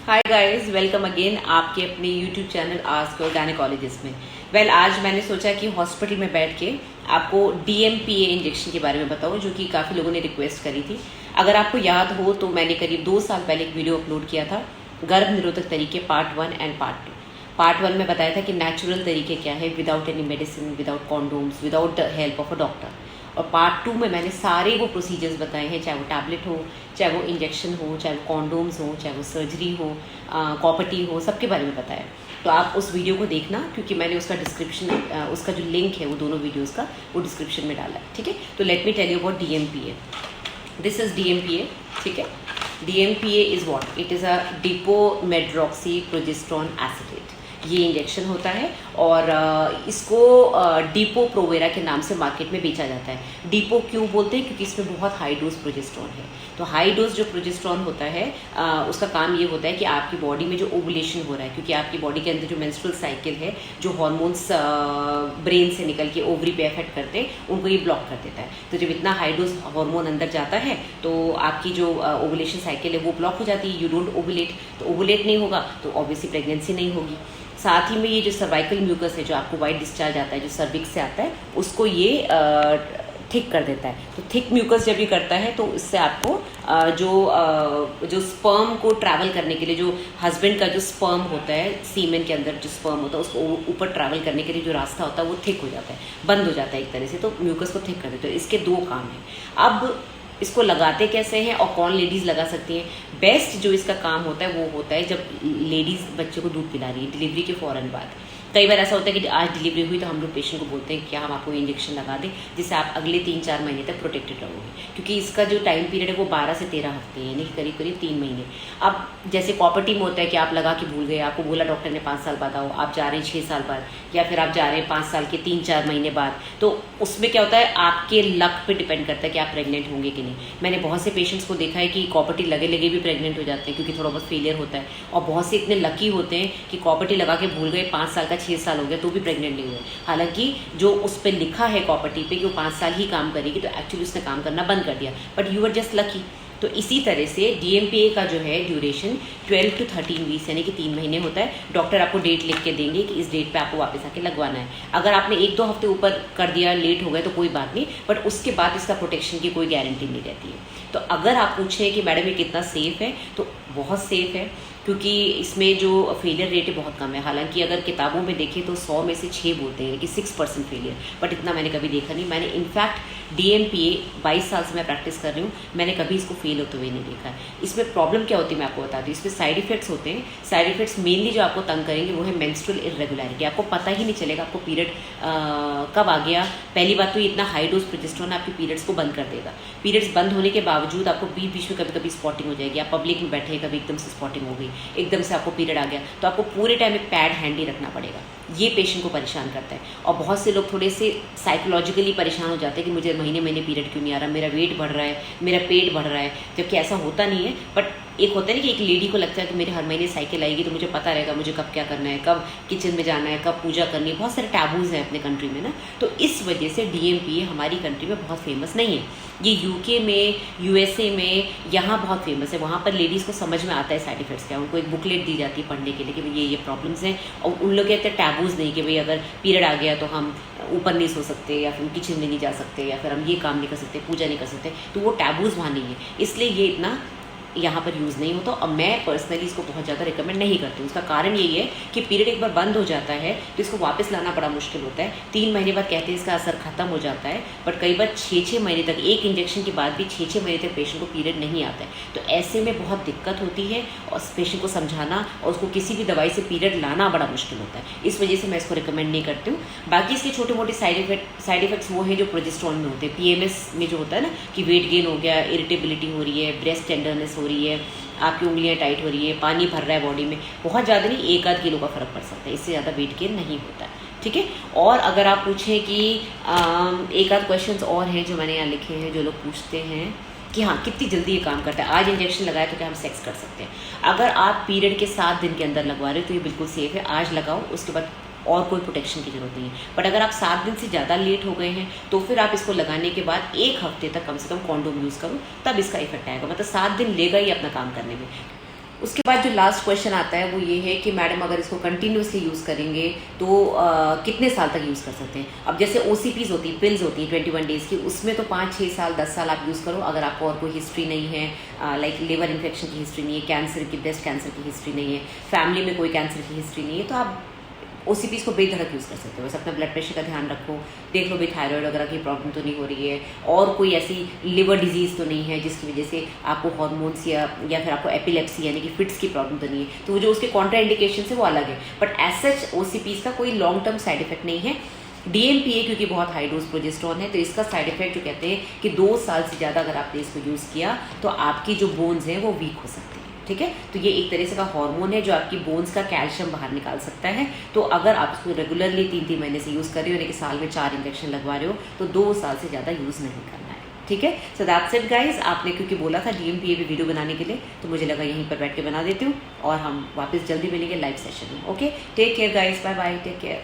Hi guys, welcome again आपके अपने YouTube channel ask your gynaecologist में। आज मैंने सोचा कि हॉस्पिटल में बैठ के आपको DMPA इंजेक्शन के बारे में बताऊं, जो कि काफ़ी लोगों ने रिक्वेस्ट करी थी। अगर आपको याद हो तो मैंने करीब 2 साल पहले एक वीडियो अपलोड किया था, गर्भ निरोधक तरीके पार्ट 1 एंड पार्ट 2। पार्ट 1 में बताया था कि नेचुरल तरीके क्या है, without any medicine, without condoms, without the help of a doctor. और पार्ट 2 में मैंने सारे वो प्रोसीजर्स बताए हैं, चाहे वो टैबलेट हो, चाहे वो इंजेक्शन हो, चाहे वो कॉन्डोम्स हो, चाहे वो सर्जरी हो, कॉपर्टी हो, सबके बारे में बताया। तो आप उस वीडियो को देखना, क्योंकि मैंने उसका डिस्क्रिप्शन, उसका जो लिंक है वो दोनों वीडियोस का, वो डिस्क्रिप्शन में डाला है। ठीक है, तो let me tell you about DMPA। This is DMPA। ठीक है, DMPA is what? It is a depomedroxy progesterone acetate. ये इंजेक्शन होता है और इसको डिपो प्रोवेरा के नाम से मार्केट में बेचा जाता है। डिपो क्यों बोलते हैं? क्योंकि इसमें बहुत हाई डोज प्रोजेस्टेरोन है। तो हाई डोज जो प्रोजेस्टेरोन होता है उसका काम ये होता है कि आपकी बॉडी में जो ओवुलेशन हो रहा है, क्योंकि आपकी बॉडी के अंदर जो मेंस्ट्रुअल साइकिल है, जो हार्मोन्स ब्रेन से निकल के ओवरी पे अफेक्ट करते हैं, उनको ये ब्लॉक कर देता है। तो जब इतना हाई डोज हार्मोन अंदर जाता है तो आपकी जो ओवुलेशन साइकिल है वो ब्लॉक हो जाती है। You don't ovulate. तो ओवुलेट नहीं होगा तो ऑब्वियसली प्रेगनेंसी नहीं होगी। साथ ही में ये जो सर्वाइकल म्यूकस है, जो आपको वाइट डिस्चार्ज आता है, जो सर्विक्स से आता है, उसको ये थिक कर देता है। तो थिक म्यूकस जब ये करता है तो इससे आपको जो स्पर्म को ट्रैवल करने के लिए, जो हस्बैंड का जो स्पर्म होता है, सीमेन के अंदर जो स्पर्म होता है, उसको ऊपर ट्रैवल करने के लिए जो रास्ता होता है वो थिक हो जाता है, बंद हो जाता है एक तरह से। तो म्यूकस को थिक कर देते हैं। इसके 2 काम हैं। अब इसको लगाते कैसे हैं और कौन लेडीज़ लगा सकती हैं? बेस्ट जो इसका काम होता है वो होता है जब लेडीज़ बच्चे को दूध पिला रही है, डिलीवरी के फ़ौरन बाद। कई बार ऐसा होता है कि आज डिलीवरी हुई तो हम लोग पेशेंट को बोलते हैं कि हम आपको इंजेक्शन लगा दें, जिससे आप अगले 3-4 महीने तक प्रोटेक्टेड रहोगे। क्योंकि इसका जो टाइम पीरियड है वो 12 से 13 हफ्ते है, यानी कि करीब करीब 3 महीने। अब जैसे कॉपर्टी में होता है कि आप लगा के भूल गए, आपको बोला डॉक्टर ने 5 साल बाद आओ, आप जा रहे हैं 6 साल बाद, या फिर आप जा रहे हैं 5 साल के 3-4 महीने बाद। तो उसमें क्या होता है, आपके लक पे डिपेंड करता है कि आप प्रेग्नेंट होंगे कि नहीं। मैंने बहुत से पेशेंट्स को देखा है कि कॉपर्टी लगे लगे भी प्रेग्नेंट हो जाते हैं, क्योंकि थोड़ा बहुत फेलियर होता है। और बहुत से इतने लकी होते हैं कि कॉपर्टी लगा के भूल गए, 5 साल का 6 साल हो गया तो भी प्रेग्नेंट नहीं हुए। हालांकि जो उस पर लिखा है कॉपर्टी पे कि वो 5 साल ही काम करेगी, तो एक्चुअली उसने काम करना बंद कर दिया, but you are just lucky. तो इसी तरह से DMPA का जो है ड्यूरेशन 12 to 13 वीक्स, यानी कि 3 महीने होता है। डॉक्टर आपको डेट लिख के देंगे कि इस डेट पे आपको वापस आके लगवाना है। अगर आपने 1-2 हफ्ते ऊपर कर दिया, लेट हो गए तो कोई बात नहीं, बट उसके बाद इसका प्रोटेक्शन की कोई गारंटी नहीं रहती है। तो अगर आप पूछें कि मैडम ये कितना सेफ़ है, तो बहुत सेफ़ है, क्योंकि इसमें जो फेलियर रेट है बहुत कम है। हालांकि अगर किताबों में देखें तो 100 में से 6 बोलते हैं कि 6% फेलियर, बट इतना मैंने कभी देखा नहीं। मैंने इनफैक्ट DMPA 22 साल से मैं प्रैक्टिस कर रही हूँ, मैंने कभी इसको फेल होते हुए नहीं देखा है। इसमें प्रॉब्लम क्या होती है मैं आपको बता दूँ। इसमें साइड इफेक्ट्स होते हैं। साइड इफेक्ट्स मेनली जो आपको तंग करेंगे वो है मेंस्ट्रुअल इरेगुलरिटी। आपको पता ही नहीं चलेगा आपको पीरियड कब आ गया। पहली बात तो इतना हाई डोज प्रोजेस्टेरोन आपके पीरियड्स को बंद कर देगा। पीरियड्स बंद होने के बावजूद आपको बीच बीच में कभी कभी स्पॉटिंग हो जाएगी। आप पब्लिक में बैठे, कभी एकदम से स्पॉटिंग हो गई, एकदम से आपको पीरियड आ गया, तो आपको पूरे टाइम एक पैड हैंडी रखना पड़ेगा। ये पेशेंट को परेशान करता है। और बहुत से लोग थोड़े से साइकोलॉजिकली परेशान हो जाते हैं कि मुझे महीने महीने पीरियड क्यों नहीं आ रहा, मेरा वेट बढ़ रहा है, मेरा पेट बढ़ रहा है, जबकि ऐसा होता नहीं है। बट एक होता है ना कि एक लेडी को लगता है कि मेरे हर महीने साइकिल आएगी तो मुझे पता रहेगा मुझे कब क्या करना है, कब किचन में जाना है, कब पूजा करनी है। बहुत सारे टैबूज हैं अपने कंट्री में ना, तो इस वजह से DMPA हमारी कंट्री में बहुत फेमस नहीं है। ये UK में, USA में, यहाँ बहुत फेमस है। वहाँ पर लेडीज़ को समझ में आता है साइड इफेक्ट्स क्या। उनको एक बुकलेट दी जाती है पढ़ने के लिए कि भाई ये प्रॉब्लम्स हैं, और उन लोग कहते हैं टैबूज नहीं कि भाई अगर पीरियड आ गया तो हम ऊपर नहीं सो सकते, या फिर हम किचन में नहीं जा सकते, या फिर हम ये काम नहीं कर सकते, पूजा नहीं कर सकते। तो वो टैबूज वहाँ नहीं है, इसलिए ये इतना यहाँ पर यूज़ नहीं होता। और मैं पर्सनली इसको बहुत ज़्यादा रिकमेंड नहीं करती हूँ। उसका कारण यही है कि पीरियड एक बार बंद हो जाता है तो इसको वापस लाना बड़ा मुश्किल होता है। 3 महीने बाद कहते हैं इसका असर खत्म हो जाता है, बट कई बार 6-6 महीने तक, एक इंजेक्शन के बाद भी 6-6 महीने तक पेशेंट को पीरियड नहीं आता है। तो ऐसे में बहुत दिक्कत होती है और पेशेंट को समझाना और उसको किसी भी दवाई से पीरियड लाना बड़ा मुश्किल होता है। इस वजह से मैं इसको रिकमेंड नहीं करती हूँ। बाकी इसके छोटे मोटे साइड इफेक्ट्स वो हैं जो प्रोजेस्टेरोन में होते हैं। PMS में जो होता है ना कि वेट गेन हो गया, इरिटेबिलिटी हो रही है, ब्रेस्ट टेंडरनेस हो रही है, आपकी उंगलियां टाइट हो रही है, पानी भर रहा है बॉडी में, बहुत ज़्यादा नहीं, 1-8 किलो का फ़र्क पड़ सकता है, इससे ज़्यादा वेट गेन नहीं होता है। ठीक है। और अगर आप पूछें कि 1-8 क्वेश्चंस और हैं जो मैंने यहाँ लिखे हैं, जो लोग पूछते हैं कि हाँ कितनी जल्दी ये काम करता है, आज इंजेक्शन लगाया तो क्या हम सेक्स कर सकते हैं? अगर आप पीरियड के 7 दिन के अंदर लगवा रहे हो तो ये बिल्कुल सेफ़ है। आज लगाओ, उसके बाद और कोई प्रोटेक्शन की जरूरत नहीं है। बट अगर आप 7 दिन से ज़्यादा लेट हो गए हैं तो फिर आप इसको लगाने के बाद 1 हफ्ते तक कम से कम कॉन्डोम यूज़ करो, तब इसका इफेक्ट आएगा। मतलब 7 दिन लेगा ही अपना काम करने में। उसके बाद जो लास्ट क्वेश्चन आता है वो ये है कि मैडम अगर इसको कंटिन्यूसली यूज़ करेंगे तो कितने साल तक यूज़ कर सकते हैं। अब जैसे OCPs होती है, पिल्स होती हैं 21 डेज़ की, उसमें तो 5-6 साल 10 साल आप यूज़ करो अगर आपको और कोई हिस्ट्री नहीं है, लाइक लिवर इन्फेक्शन की हिस्ट्री नहीं है, कैंसर की, ब्रेस्ट कैंसर की हिस्ट्री नहीं है, फैमिली में कोई कैंसर की हिस्ट्री नहीं है, तो आप OCPs को बेधड़क यूज़ कर सकते हो। बस अपना ब्लड प्रेशर का ध्यान रखो, देख लो भाई थायराइड वगैरह की प्रॉब्लम तो नहीं हो रही है, और कोई ऐसी लिवर डिजीज़ तो नहीं है जिसकी वजह से आपको हार्मोन्स या फिर आपको एपिलेप्सी यानी कि फिट्स की प्रॉब्लम तो नहीं है। तो जो उसके कॉन्ट्रा इंडिकेशन है वो अलग है, बट एज सच OCPs का कोई लॉन्ग टर्म साइड इफेक्ट नहीं है। DMPA क्योंकि बहुत हाई डोज प्रोजेस्टेरॉन है, तो इसका साइड इफेक्ट जो कहते हैं कि 2 साल से ज़्यादा अगर आपने इसको यूज़ किया तो आपकी जो बोन्स हैं वो वीक हो सकती है। ठीक है, तो ये एक तरह से का हार्मोन है जो आपकी बोन्स का कैल्शियम बाहर निकाल सकता है। तो अगर आप इसको रेगुलरली 3-3 महीने से यूज़ कर रहे हो, यानी कि साल में 4 इंजेक्शन लगवा रहे हो, तो 2 साल से ज़्यादा यूज़ नहीं करना है। ठीक है, सो दैट्स इट गाइज। आपने क्योंकि बोला था DMPA भी वीडियो बनाने के लिए, तो मुझे लगा यहीं पर बैठ के बना देती हूँ, और हम वापस जल्दी मिलेंगे लाइव सेशन में। Okay, take care guys, bye bye, take care.